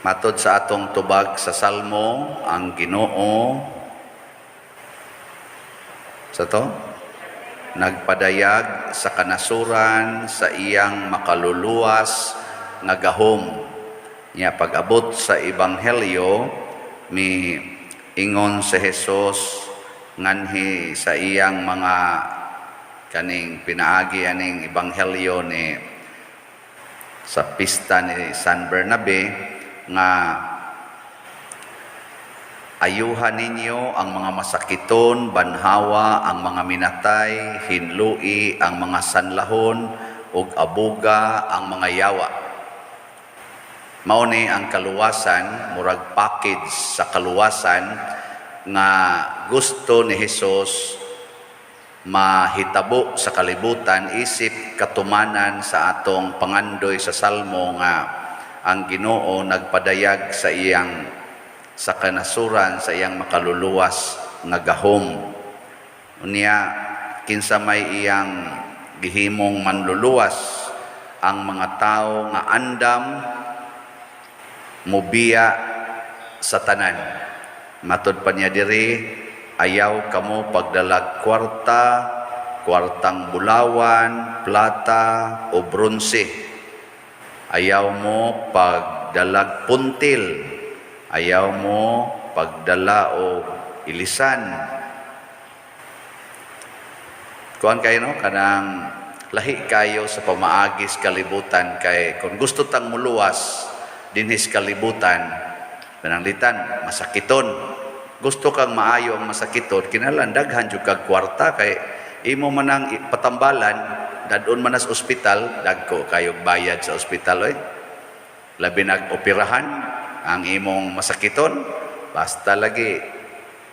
Matod sa atong tubag sa Salmo, ang Ginoo sa to nagpadayag sa kanasuran sa iyang makaluluwas nga gahom. Nya pag-abot sa ebanghelyo mi ingon si Hesus nganhi sa iyang mga kaning pinaagi aning ebanghelyo ni sa pista ni San Bernabe nga ayuhan ninyo ang mga masakiton, banhawa ang mga minatay, hinlui ang mga sanlahon, ug abuga ang mga yawa. Mao ni ang kaluwasan, murag package sa kaluwasan nga gusto ni Hesus mahitabo sa kalibutan isip katumanan sa atong pangandoy sa Salmo nga ang Ginoo nagpadayag sa iyang sa kanasuran sa iyang makaluluwas nga gahom. Unya kinsa may iyang gihimong manluluwas ang mga tao nga andam mobiya sa tanan. Matud pa niya diri, ayaw kamo pagdalag kwartang bulawan, plata o bronse. Ayaw mo pagdalag puntil. Ayaw mo pagdala o ilisan. Kuan kayo no? Kanang lahi kayo sa pamaagis kalibutan kay kung gusto tang muluwas dinhis kalibutan, pananglitan, masakiton. Gusto kang maayo ang masakiton, kinahanglan daghan jud kag kwarta kay imo manang patambalan, dadon man sa ospital, dagko kayog bayad sa ospital oy. Labi nag-operahan ang imong masakiton, basta lagi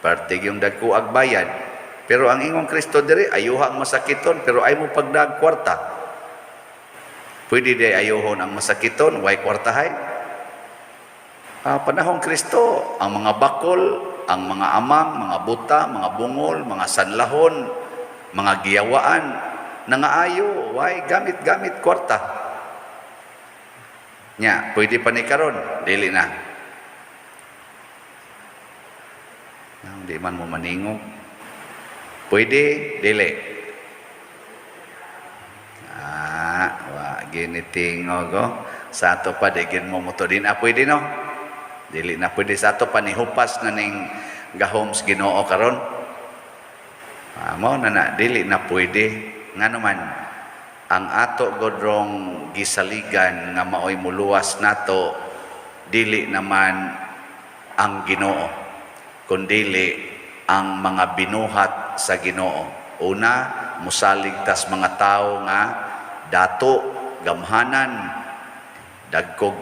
partig yung dagko ag bayad. Pero ang imong Kristo diri ayuha ang masakiton pero ay mo pagdag kwarta. Pwede di ayuhon ang masakiton, way kwartahay. Panahong Kristo, ang mga bakol, ang mga amang, mga buta, mga bungol, mga sanlahon, mga giyawaan, nangaayo, way gamit-gamit kwarta. Nya, pwede pa ni karon, dili na. Hindi man mo maningog. Pwede, dili. Ginitingog, oh. Sa ato pa, digin mo mo to din. Pwede no? Dili na pwede sa ato pa ni hupas na ning gahoms Ginoo karon. Mao na dili na pwede. Nga naman, ang ato godrong gisaligan nga maoy muluwas nato, dili naman ang Ginoo, kundili ang mga binuhat sa Ginoo. Una, musalig tas mga tao nga dato, gamhanan, dagko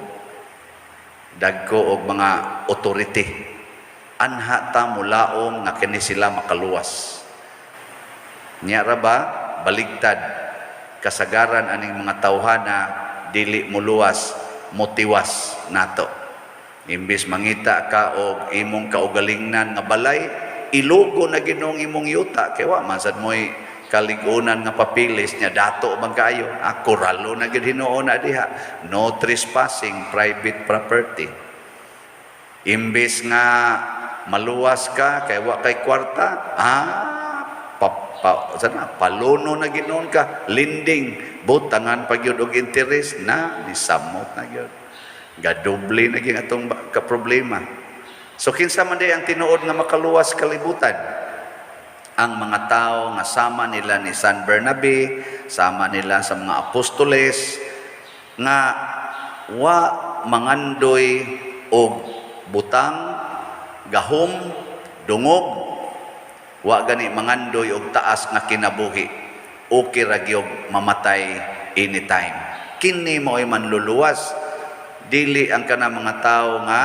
og mga authority. Anha ta mulaong nga kini sila makaluwas. Nya ra ba baligtad kasagaran aning mga tawhana dili muluwas, motiwas nato. Imbis mangita ka og imong kaugalingnan nga balay, ilugo na ginong imong yuta kay wa man sad moy kaligunan nga papilis niya dato man kayo. Koralo na gid Hinuon na diha, no trespassing private property. Imbis nga maluwas ka kay wa kay kwarta, paluno na ginoon ka, lending, butangan pag yun og interes na, nisamot na yun. Gadoble na yung atong kaproblema. So kinsa man di ang tinuod nga makaluwas kalibutan? Ang mga tao nga sama nila ni San Bernabe, sama nila sa mga apostoles, nga wa mangandoy og butang, gahom, dungog, wa gani mangandoy og taas nga kinabuhi. Okay ra gyud mamatay anytime. Kini mo'y manluluwas. Dili ang kana mga tao nga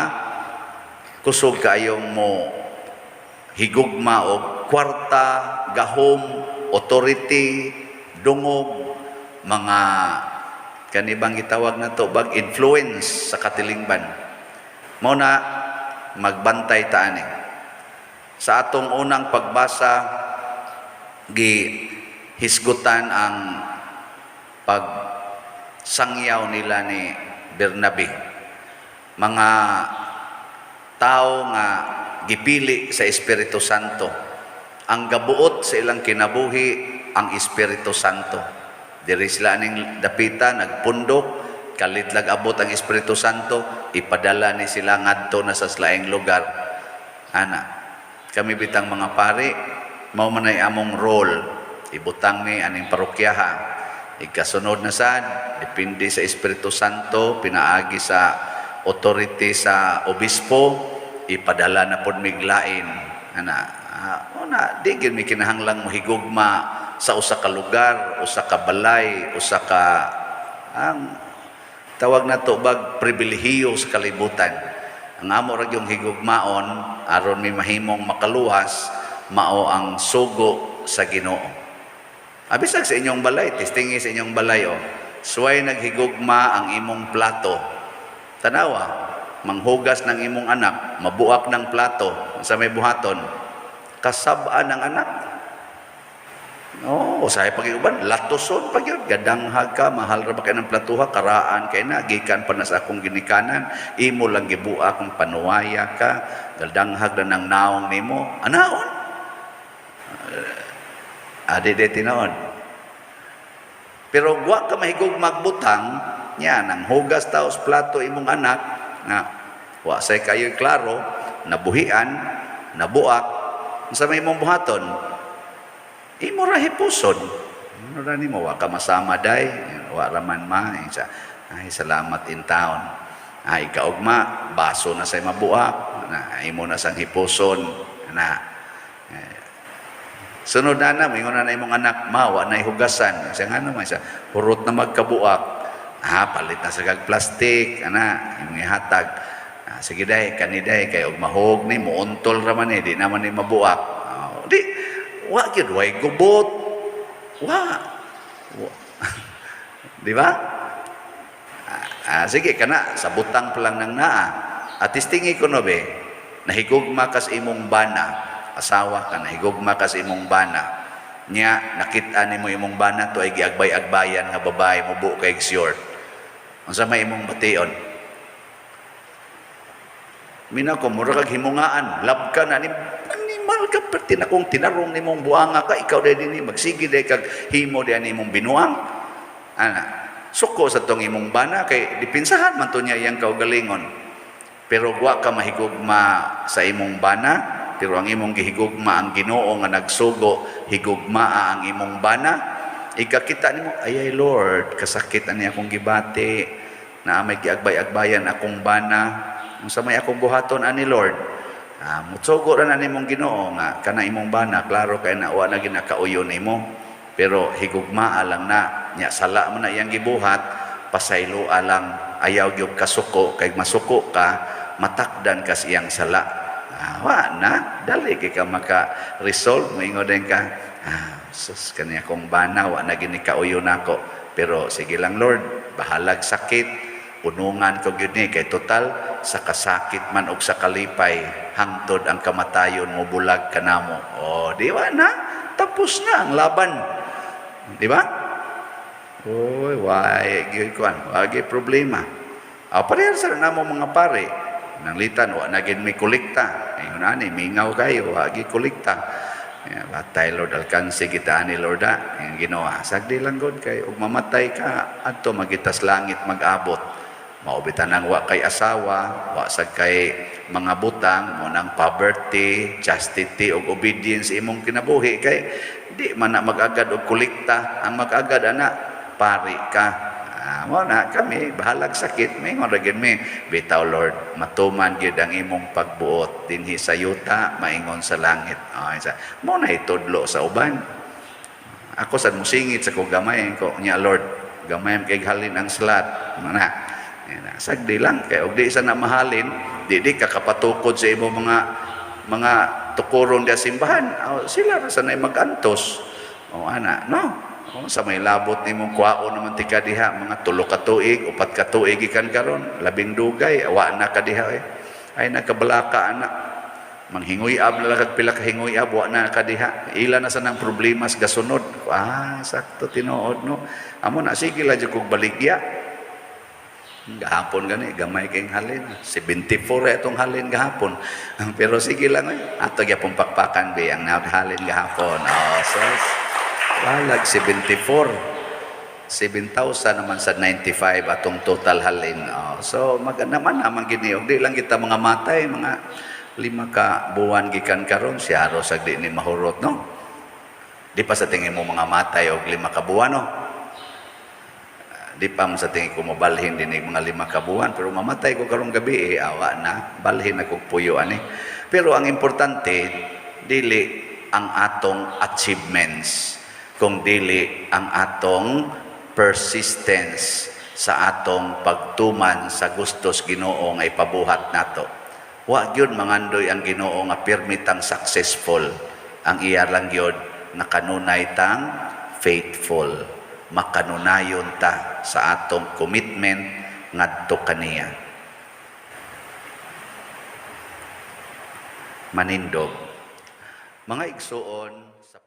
kusog kaayong mo higugma og kwarta, gahom, authority, dungog, mga kanibang gitawag na to bag influence sa katilingban. Mao na magbantay ta ani. Sa atong unang pagbasa, gihisgutan ang pagsangyaw nila ni Bernabe. mga tao nga gipili sa Espiritu Santo. Ang gabuot sa ilang kinabuhi ang Espiritu Santo. Diri sila ning dapita nagpundok, kalitlag abot ang Espiritu Santo, ipadala ni sila ngadto na sa laing lugar. Ana, kami bitang mga pari, mao man ay among role, ibutang ni aning parokyaha. Ikasunod na sad, depende sa Espiritu Santo, pinaagi sa authority sa obispo, ipadala na pod miglain. Una, di gid mi kinahanglang mohigugma sa usa ka lugar, usa ka balay, usa ka ang tawag nato bag pribilehiyo sa kalibutan. Ang amo ra yung higugmaon aron mi mahimong makaluwas mao ang sugo sa Ginoo. Abisag sa inyong balay, testingi sa inyong balay suway naghigugma ang imong plato. Tanawa, manghugas ng imong anak, mabuak ng plato sa may buhaton, kasabaan ng anak. Usahay pag-iuban, latoson pag yun, gadanghag ka, mahal ra ba kayo ng platuha, karaan kayo na, gikan pa na sa akong ginikanan, imo lang gibuak ng panuwaya ka, gadanghag na ng naong nimo, anaon? Ade tinoon. Pero wa ka mahigog magbutang nya nang hugas taos plato imong anak nga wa say kayo klaro nabuhian, nabuak sa may imong buhaton. Imo ra hipuson. Ano ra nimo wa ka masama day, wa ra man ay salamat in town. Ay kaugma baso na say mabuak na imo na sang hipuson na. Sunod na mingon na imong anak, mawa na ihugasan. Siya nga naman siya, hurot na magkabuak. Palit na sa kag plastic, imong ihatag. Sige day, kaniday, kay og mahog ni, muuntol raman di naman ni mabuak. Di, wa gyud way gubot. Wa. Di ba? Sige, kana, sa butang pa lang ng naa. At istingi ko no be, nahigugma kas imong bana. Asawa ka, nahigugma ka sa imong bana. Nya, nakita ni mo imong bana to ay giagbay-agbayan nga babae mo buo kay short. Unsa may imong bation? Mina ko, mura kag himungaan, lab ka na, animal ka, perti na kung tinarong ni mong buanga ka, ikaw din ni, magsige din kag himo din ni mong binuang. Suko sa tong imong bana, kay dipinsahan man to niya iyang kaugalingon. Pero wa ka mahigugma sa imong bana, pero ang imong gihigugma ang Ginoo nga nagsugo, higugmaa ang imong bana. Ikakita nimo, ay Lord, kasakit ani akong gibati, na may giagbay-agbayan akong bana. Unsa may akong buhaton ani Lord? Mutsugo ra na nimong Ginoo nga kana imong bana, klaro kay na wa na ginakauyo nimo. Pero higugmaa lang na, nya sala mo na iyang gibuhat, pasaylo alang ayaw gyud kasuko, kay masuko ka, matakdan ka sa iyang sala. Wa na, dali ka maka-resolve, moingon din ka, sus, kaniya kong bana, wa na ginikauyo na ako. Pero sige lang Lord, bahalag sakit, unungan ko yun kay total, sa kasakit man o sa kalipay, hangtod ang kamatayon mo bulag ka na mo. Di ba na? Tapos na ang laban. Di ba? Wagi problema. Parehas na mo mga pare, nang litan, wa na gid may kolekta. Ayun ani, mingaw kayo, wa gid kolekta. Batay Lord, alkansi kita ani Lord ang ginawa. Sagdi lang God kay ug mamatay ka adto magitas langit mag-abot. Maubitan nang wa kay asawa, wa sad kay mga butang, mo nang poverty, chastity ug obedience imong kinabuhi kay di man na mag-agad og kolekta. Ang mag-agad ana pari ka. Mo na kami bahalag sakit may ngoragin mi bitaw Lord matuman gyud ang imong pagbuot dinhi sa yuta maingon sa langit. Mo na itudlo sa uban. Ako sad musingit sa kog gamay ko nya Lord gamay kay halin ang salat na sagdi lang kay og di sa na mahalin di ka kapatukod sa imong mga tukuron dia simbahan. Sila ra sanay magantos ana no. Sa may labot ni mong kwaon naman tika diha, mga 3 ka tuig, 4 ka tuig ikan karon, labing dugay, awa na ka diha ay nakabalaka anak. Manghingoy ab na lang pila ka hingoy ab, wa na ka diha. Ila na sa nang problema sa gasunod. Sakto tinuod no. Amo na sige la jud kog baligya. Gahapon gani, gamay kayong halin. 74 itong halin gahapon. Pero sige lang ato gyapon pakpakan be ang halin gahapon. Oh, so walag 74. 7,000 naman sa 95 atong total halin. Oh, so naman giniog. Di lang kita mga matay, mga 5 ka buwan gikan karon siya ro sag di ni mahurot no. Di pa sa tingin mo mga matay og 5 ka buwan no. Di pa sa tingin ko mabalhin din mga 5 ka buwan pero mamatay ko karong gabi awa na balhin ako puyo ani. Pero ang importante dili ang atong achievements kung dili ang atong persistence sa atong pagtuman sa gustos Ginoo nga ipabuhat nato. Wa gyud mangandoy ang Ginoo nga permitang successful. Ang iya lang gyud nakanunay tang faithful. Makanunayon ta sa atong commitment ngadto kaniya. Manindog. Mga igsuon sa